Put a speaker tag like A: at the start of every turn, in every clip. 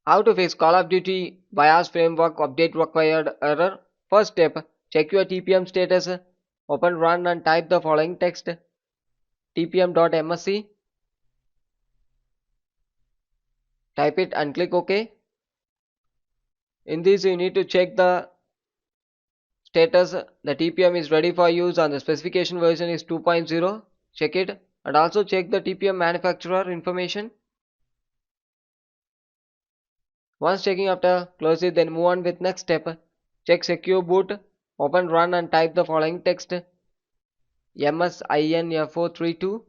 A: How to fix Call of Duty BIOS Framework Update Required error? First step, check your TPM status. Open run and type the following text: tpm.msc. Type it and click OK. In this you need to check the status. The TPM is ready for use and the specification version is 2.0. Check it and also check the TPM manufacturer information. Once checking after, close it, then move on with next step. Check secure boot. Open run and type the following text: msinfo32.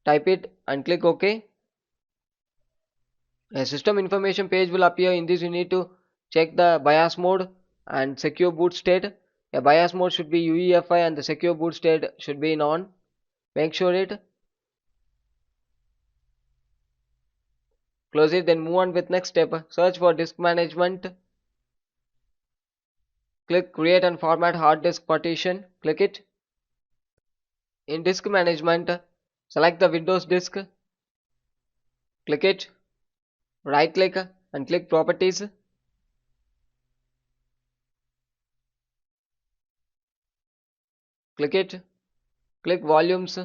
A: Type it and click OK. A system information page will appear. In this you need to check the BIOS mode and secure boot state. A BIOS mode should be UEFI and the secure boot state should be in on. Make sure it. Close it, then move on with next step. Search for disk management. Click create and format hard disk partition. Click it. In disk management, select the Windows disk. Click it. Right click and click properties. Click it. Click volumes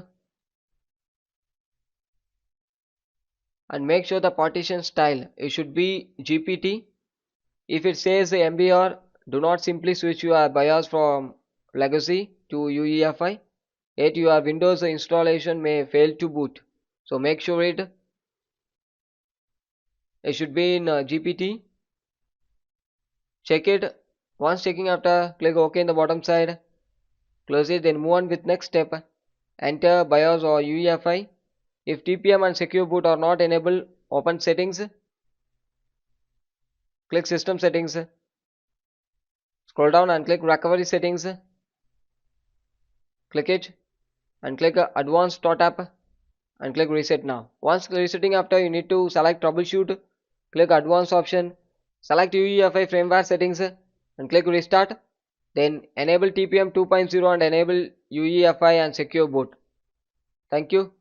A: and make sure the partition style it should be GPT. If it says MBR, do not simply switch your BIOS from legacy to UEFI. Yet your Windows installation may fail to boot. So make sure it should be in GPT. Check it. Once checking after, click OK in the bottom side. Close it, then move on with next step. Enter BIOS or UEFI. If TPM and secure boot are not enabled, open settings. Click system settings. Scroll down and click recovery settings. Click it and click advanced app and click reset now. Once resetting after, you need to select troubleshoot. Click advanced option. Select UEFI firmware settings and click restart. Then enable TPM 2.0 and enable UEFI and secure boot. Thank you.